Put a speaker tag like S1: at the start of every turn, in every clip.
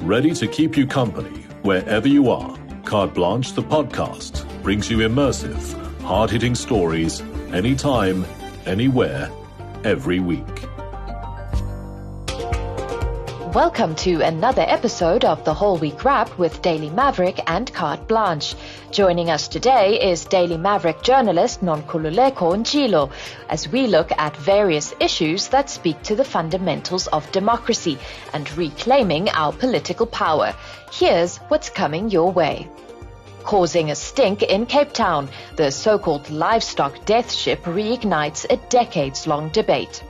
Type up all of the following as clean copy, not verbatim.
S1: ready to keep you company wherever you are. Carte Blanche, the podcast, brings you immersive, hard-hitting stories anytime, anywhere, every week.
S2: Welcome to another episode of the WholeWeek Wrap with Daily Maverick and Carte Blanche. Joining us today is Daily Maverick journalist Nonkululeko Njilo as we look at various issues that speak to the fundamentals of democracy and reclaiming our political power. Here's what's coming your way. Causing a stink in Cape Town, the so-called livestock death ship reignites a decades-long debate.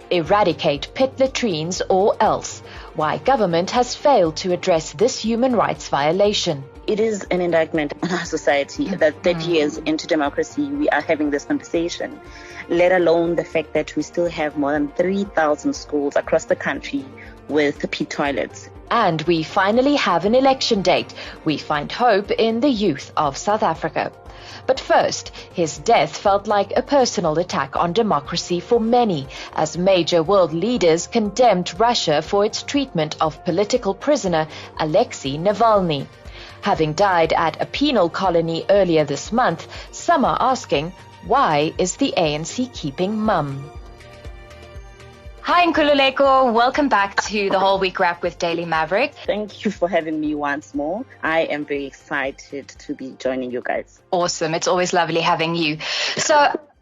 S2: Eradicate pit latrines or else. Why government has failed to address this human rights violation.
S3: It is an indictment on our society that 30 years into democracy, we are having this conversation, let alone the fact that we still have more than 3,000 schools across the country with pit toilets.
S2: And we finally have an election date. We find hope in the youth of South Africa. But first, his death felt like a personal attack on democracy for many, as major world leaders condemned Russia for its treatment of political prisoner Alexei Navalny. Having died at a penal colony earlier this month, some are asking, why is the ANC keeping mum? Hi Nkululeko, welcome back to the WholeWeek Wrap with Daily Maverick.
S3: Thank you for having me once more. I am very excited to be joining you guys.
S2: Awesome, it's always lovely having you. So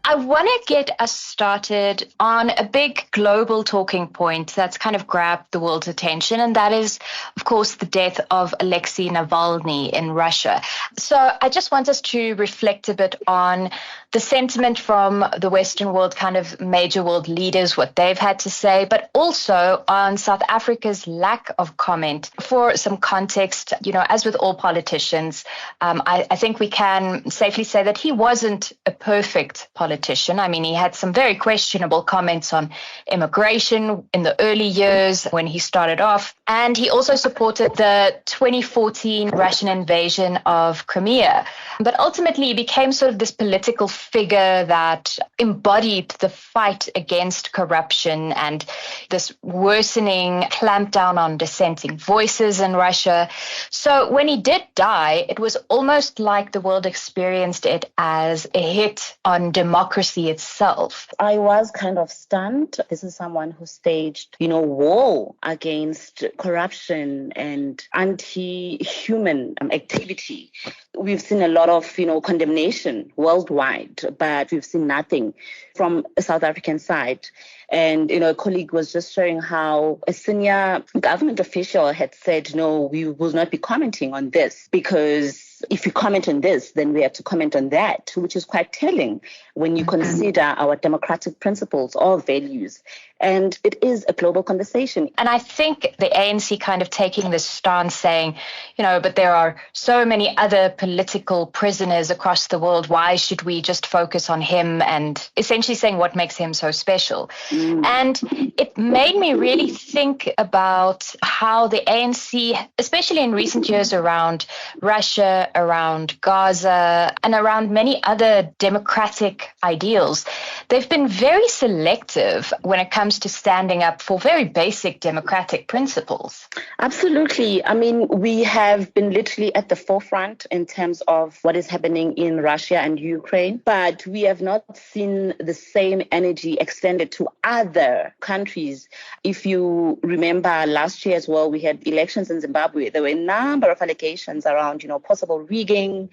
S2: I want to get us started on a big global talking point that's kind of grabbed the world's attention, and that is, of course, the death of Alexei Navalny in Russia. So I just want us to reflect a bit on the sentiment from the Western world, kind of major world leaders, what they've had to say, but also on South Africa's lack of comment. For some context, as with all politicians, I think we can safely say that he wasn't a perfect politician. I mean, he had some very questionable comments on immigration in the early years when he started off. And he also supported the 2014 Russian invasion of Crimea. But ultimately, he became sort of this political figure that embodied the fight against corruption and this worsening clampdown on dissenting voices in Russia. So when he did die, it was almost like the world experienced it as a hit on democracy itself.
S3: I was kind of stunned. This is someone who staged, war against corruption and anti-human activity. We've seen a lot of, condemnation worldwide, but we've seen nothing from a South African side. And, a colleague was just showing how a senior government official had said, no, we will not be commenting on this because if you comment on this, then we have to comment on that, which is quite telling when you consider our democratic principles or values. And it is a global conversation.
S2: And I think the ANC kind of taking this stance saying, but there are so many other political prisoners across the world. Why should we just focus on him? And essentially saying what makes him so special. And it made me really think about how the ANC, especially in recent years around Russia, around Gaza, and around many other democratic ideals, they've been very selective when it comes to standing up for very basic democratic principles.
S3: Absolutely. I mean, we have been literally at the forefront in terms of what is happening in Russia and Ukraine, but we have not seen the same energy extended to other countries. If you remember last year as well, we had elections in Zimbabwe. There were a number of allegations around, possible rigging,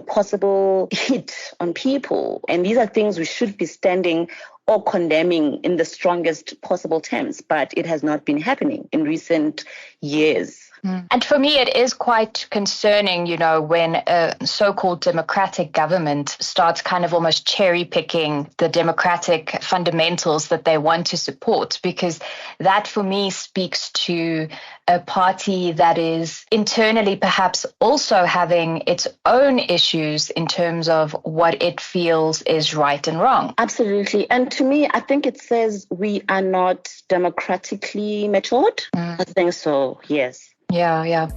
S3: possible hit on people. And these are things we should be standing or condemning in the strongest possible terms, but it has not been happening in recent years.
S2: And for me, it is quite concerning, when a so-called democratic government starts kind of almost cherry-picking the democratic fundamentals that they want to support, because that for me speaks to a party that is internally perhaps also having its own issues in terms of what it feels is right and wrong.
S3: Absolutely. And to me, I think it says we are not democratically matured. I think so, yes.
S2: Yeah.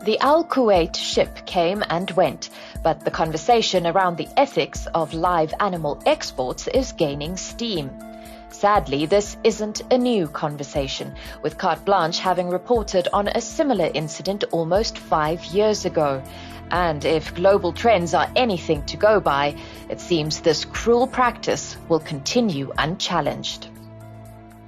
S2: The Al Kuwait ship came and went, but the conversation around the ethics of live animal exports is gaining steam.
S4: Sadly, this isn't a new conversation, with Carte Blanche having reported on a similar incident almost 5 years ago. And if global trends are anything to go by, it seems this cruel practice will continue unchallenged.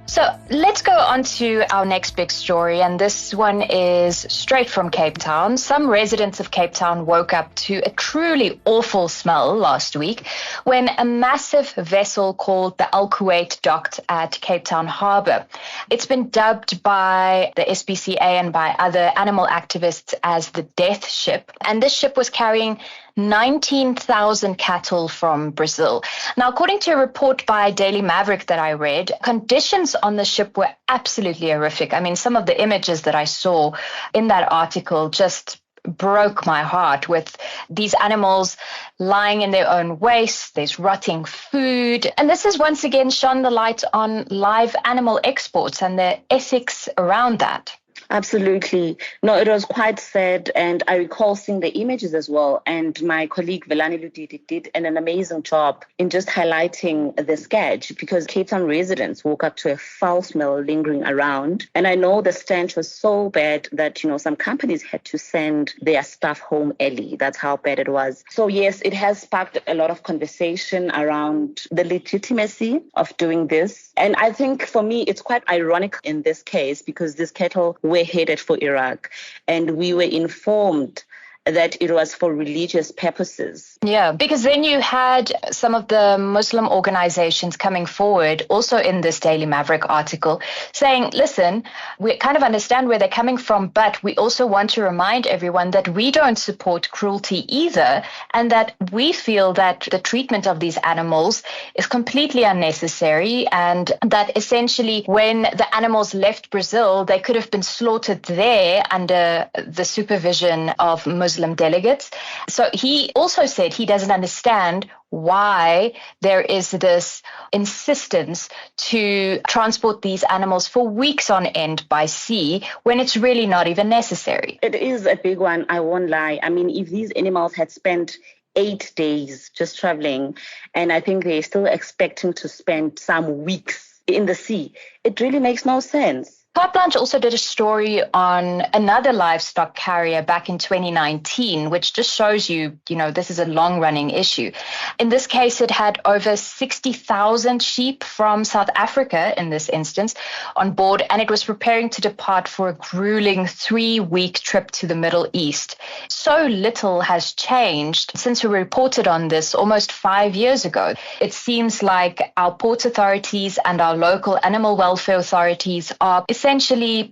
S2: So let's go on to our next big story, and this one is straight from Cape Town. Some residents of Cape Town woke up to a truly awful smell last week when a massive vessel called the Al Kuwait docked at Cape Town Harbour. It's been dubbed by the SPCA and by other animal activists as the Death Ship, and this ship was carrying 19,000 cattle from Brazil. Now, according to a report by Daily Maverick that I read, conditions on the ship were absolutely horrific. I mean, some of the images that I saw in that article just broke my heart, with these animals lying in their own waste. There's rotting food. And this has once again shone the light on live animal exports and the ethics around that.
S3: Absolutely. No, it was quite sad, and I recall seeing the images as well. And my colleague Velani Ludidi did an amazing job in just highlighting the sketch, because Cape Town residents woke up to a foul smell lingering around. And I know the stench was so bad that, some companies had to send their staff home early. That's how bad it was. So yes, it has sparked a lot of conversation around the legitimacy of doing this. And I think for me, it's quite ironic in this case, because this cattle were headed for Iraq, and we were informed that it was for religious purposes.
S2: Yeah, because then you had some of the Muslim organizations coming forward also in this Daily Maverick article saying, listen, we kind of understand where they're coming from, but we also want to remind everyone that we don't support cruelty either, and that we feel that the treatment of these animals is completely unnecessary, and that essentially when the animals left Brazil, they could have been slaughtered there under the supervision of Muslim delegates. So he also said he doesn't understand why there is this insistence to transport these animals for weeks on end by sea when it's really not even necessary.
S3: It is a big one, I won't lie. I mean, if these animals had spent 8 days just traveling, and I think they're still expecting to spend some weeks in the sea, it really makes no sense.
S2: Carte Blanche also did a story on another livestock carrier back in 2019, which just shows you, this is a long-running issue. In this case, it had over 60,000 sheep from South Africa, in this instance, on board, and it was preparing to depart for a grueling 3-week trip to the Middle East. So little has changed since we reported on this almost 5 years ago. It seems like our port authorities and our local animal welfare authorities are essentially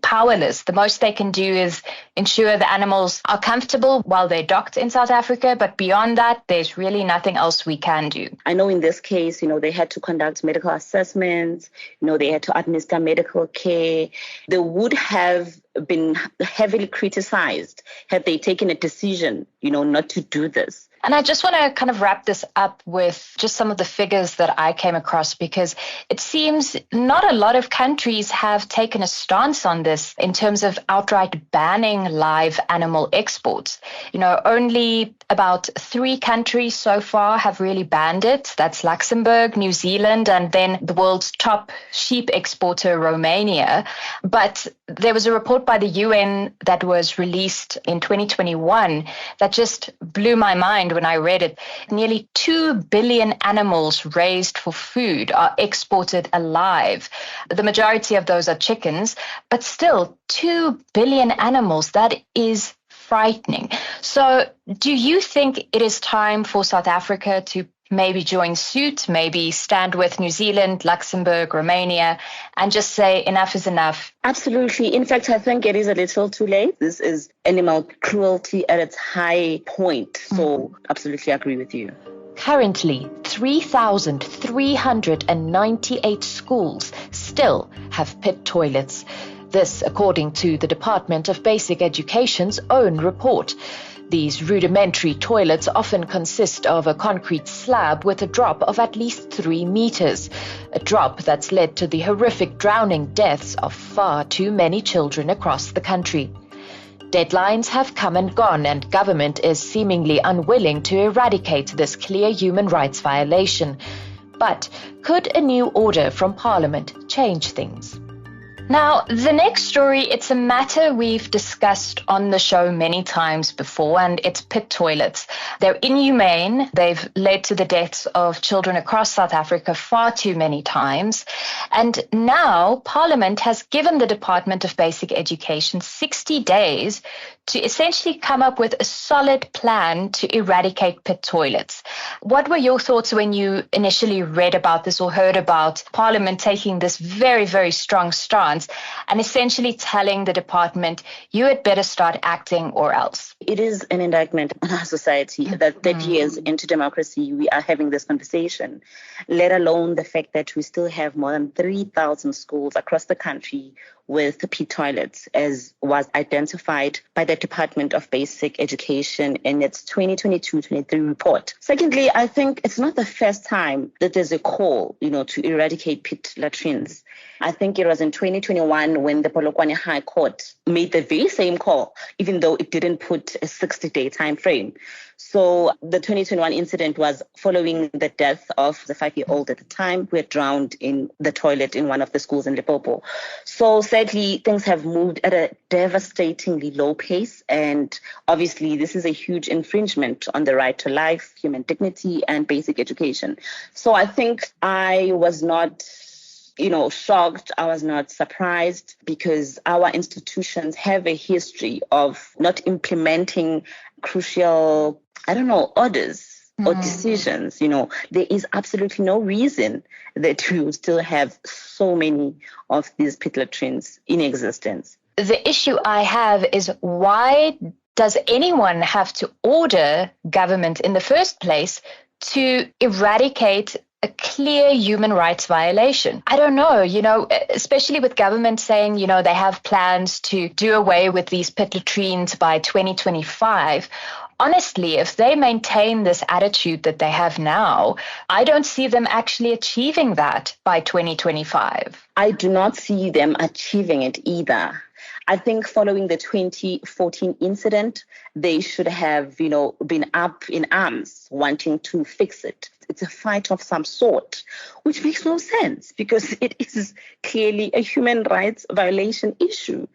S2: powerless. The most they can do is ensure the animals are comfortable while they're docked in South Africa, but beyond that, there's really nothing else we can do.
S3: I know in this case, they had to conduct medical assessments, they had to administer medical care. They would have been heavily criticized had they taken a decision, not to do this.
S2: And I just want to kind of wrap this up with just some of the figures that I came across, because it seems not a lot of countries have taken a stance on this in terms of outright banning live animal exports. Only about 3 countries so far have really banned it. That's Luxembourg, New Zealand, and then the world's top sheep exporter, Romania. But there was a report by the UN that was released in 2021 that just blew my mind when I read it. Nearly 2 billion animals raised for food are exported alive. The majority of those are chickens, but still 2 billion animals. That is frightening. So do you think it is time for South Africa to maybe join suit, maybe stand with New Zealand, Luxembourg, Romania, and just say enough is enough?
S3: Absolutely. In fact, I think it is a little too late. This is animal cruelty at its high point. So absolutely agree with you.
S4: Currently, 3,398 schools still have pit toilets. This, according to the Department of Basic Education's own report. These rudimentary toilets often consist of a concrete slab with a drop of at least 3 meters, a drop that's led to the horrific drowning deaths of far too many children across the country. Deadlines have come and gone, and government is seemingly unwilling to eradicate this clear human rights violation. But could a new order from Parliament change things?
S2: Now, the next story, it's a matter we've discussed on the show many times before, and it's pit toilets. They're inhumane. They've led to the deaths of children across South Africa far too many times. And now Parliament has given the Department of Basic Education 60 days to essentially come up with a solid plan to eradicate pit toilets. What were your thoughts when you initially read about this or heard about Parliament taking this very, very strong stance and essentially telling the department, you had better start acting or else?
S3: It is an indictment on our society that 30 years into democracy, we are having this conversation, let alone the fact that we still have more than 3,000 schools across the country with pit toilets, as was identified by the Department of Basic Education in its 2022-23 report. Secondly, I think it's not the first time that there's a call, to eradicate pit latrines. I think it was in 2021 when the Polokwane High Court made the very same call, even though it didn't put a 60-day time frame. So the 2021 incident was following the death of the 5-year-old at the time who had drowned in the toilet in one of the schools in Limpopo. So sadly, things have moved at a devastatingly low pace. And obviously, this is a huge infringement on the right to life, human dignity, and basic education. So I think I was not shocked. I was not surprised because our institutions have a history of not implementing crucial, orders or decisions. There is absolutely no reason that we would still have so many of these pit latrines in existence.
S2: The issue I have is, why does anyone have to order government in the first place to eradicate a clear human rights violation? I don't know, especially with government saying, they have plans to do away with these pit latrines by 2025. Honestly, if they maintain this attitude that they have now, I don't see them actually achieving that by 2025.
S3: I do not see them achieving it either. I think following the 2014 incident, they should have, been up in arms wanting to fix it. It's a fight of some sort, which makes no sense because it is clearly a human rights violation issue.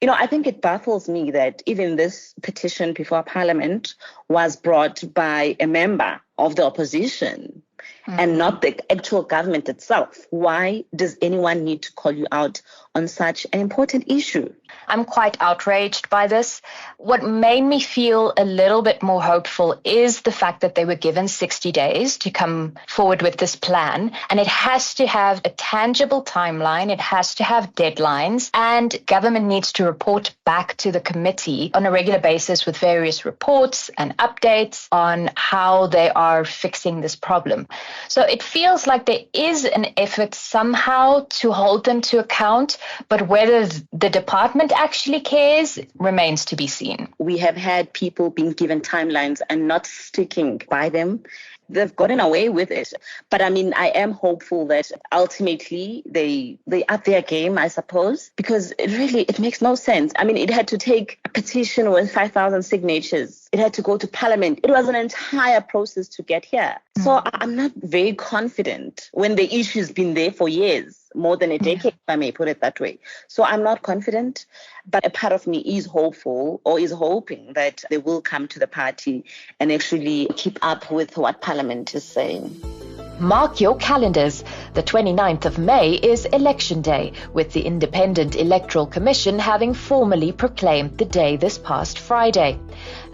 S3: I think it baffles me that even this petition before Parliament was brought by a member of the opposition and not the actual government itself. Why does anyone need to call you out on such an important issue?
S2: I'm quite outraged by this. What made me feel a little bit more hopeful is the fact that they were given 60 days to come forward with this plan. And it has to have a tangible timeline. It has to have deadlines. And government needs to report back to the committee on a regular basis with various reports and updates on how they are fixing this problem. So it feels like there is an effort somehow to hold them to account, but whether the department actually cares remains to be seen.
S3: We have had people being given timelines and not sticking by them. They've gotten away with it. But I am hopeful that ultimately they up their game, I suppose, because it makes no sense. It had to take a petition with 5,000 signatures. It had to go to Parliament. It was an entire process to get here. So I'm not very confident when the issue's been there for years, more than a decade, if I may put it that way. So I'm not confident, but a part of me is hopeful or is hoping that they will come to the party and actually keep up with what Parliament is saying.
S4: Mark your calendars. The 29th of May is Election Day, with the Independent Electoral Commission having formally proclaimed the day this past Friday.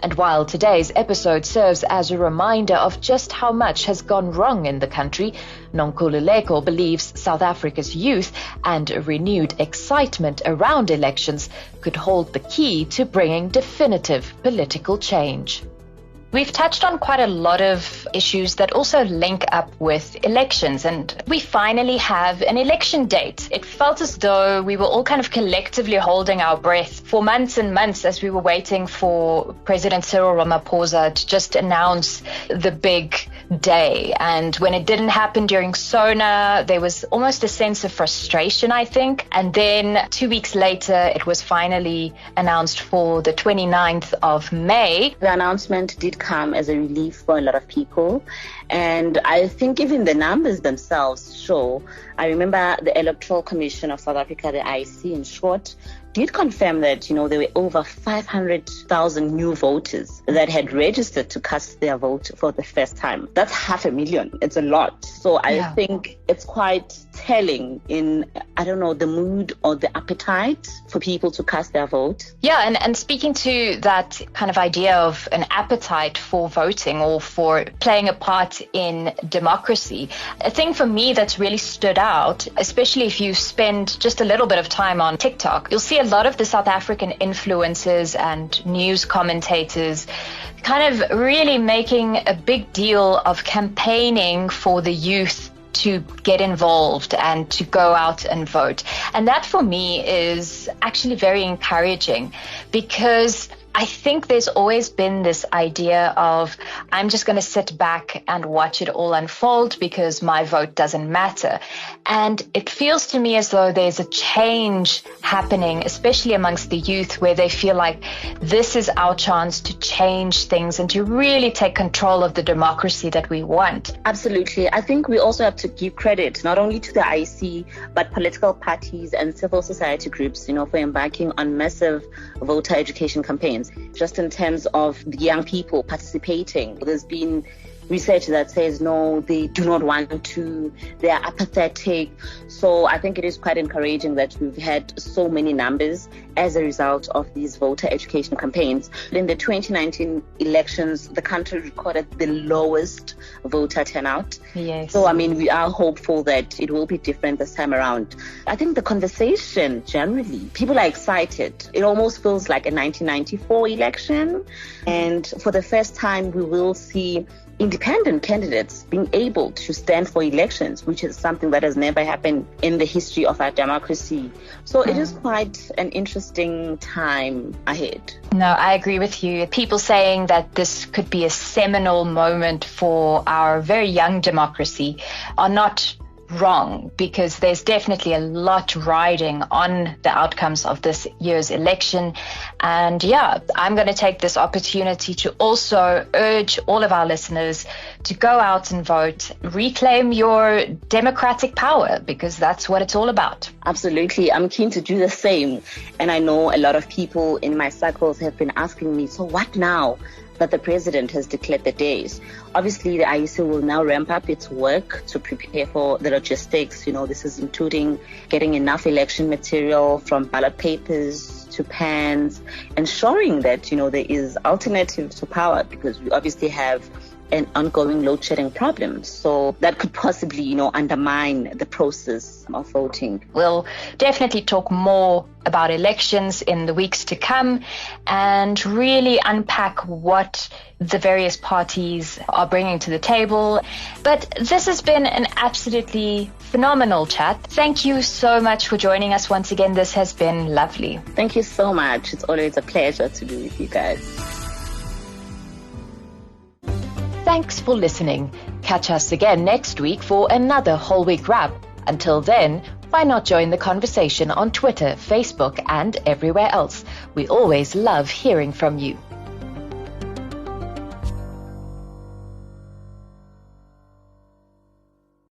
S4: And while today's episode serves as a reminder of just how much has gone wrong in the country, Nonkululeko believes South Africa's youth and a renewed excitement around elections could hold the key to bringing definitive political change. We've touched on quite a lot of issues that also link up with elections, and we finally have an election date. It felt as though we were all kind of collectively holding our breath for months and months as we were waiting for President Cyril Ramaphosa to just announce the big day. And when it didn't happen during SONA, there was almost a sense of frustration, I think. And then 2 weeks later, it was finally announced for the 29th of May.
S3: The announcement did come as a relief for a lot of people. And I think even the numbers themselves show. I remember the Electoral Commission of South Africa, the IEC in short, did confirm that, there were over 500,000 new voters that had registered to cast their vote for the first time. That's 500,000. It's a lot. So I think it's quite telling in, the mood or the appetite for people to cast their vote.
S2: Yeah, and speaking to that kind of idea of an appetite for voting or for playing a part in democracy, a thing for me that's really stood out, especially if you spend just a little bit of time on TikTok, you'll see a lot of the South African influencers and news commentators kind of really making a big deal of campaigning for the youth to get involved and to go out and vote. And that for me is actually very encouraging, because I think there's always been this idea of, I'm just going to sit back and watch it all unfold because my vote doesn't matter. And it feels to me as though there's a change happening, especially amongst the youth, where they feel like this is our chance to change things and to really take control of the democracy that we want.
S3: Absolutely. I think we also have to give credit not only to the IEC, but political parties and civil society groups, for embarking on massive voter education campaigns. Just in terms of the young people participating, there's been research that says no, they do not want to, they are apathetic. So I think it is quite encouraging that we've had so many numbers as a result of these voter education campaigns. In the 2019 elections, the country recorded the lowest voter turnout.
S2: Yes.
S3: So, we are hopeful that it will be different this time around. I think the conversation generally, people are excited. It almost feels like a 1994 election. And for the first time, we will see independent candidates being able to stand for elections, which is something that has never happened in the history of our democracy. So it is quite an interesting time ahead.
S2: No, I agree with you. People saying that this could be a seminal moment for our very young democracy are not wrong, because there's definitely a lot riding on the outcomes of this year's election. And I'm going to take this opportunity to also urge all of our listeners to go out and vote, reclaim your democratic power, because that's what it's all about.
S3: Absolutely. I'm keen to do the same. And I know a lot of people in my circles have been asking me, so what now that the president has declared the days? Obviously, the IEC will now ramp up its work to prepare for the logistics. This is including getting enough election material, from ballot papers to pans, ensuring that, there is alternative to power, because we obviously have an ongoing load shedding problem. So that could possibly, undermine the process of voting.
S2: We'll definitely talk more about elections in the weeks to come and really unpack what the various parties are bringing to the table. But this has been an absolutely phenomenal chat. Thank you so much for joining us once again. This has been lovely.
S3: Thank you so much. It's always a pleasure to be with you guys.
S4: Thanks for listening. Catch us again next week for another Whole Week Wrap. Until then, why not join the conversation on Twitter, Facebook, and everywhere else? We always love hearing from you.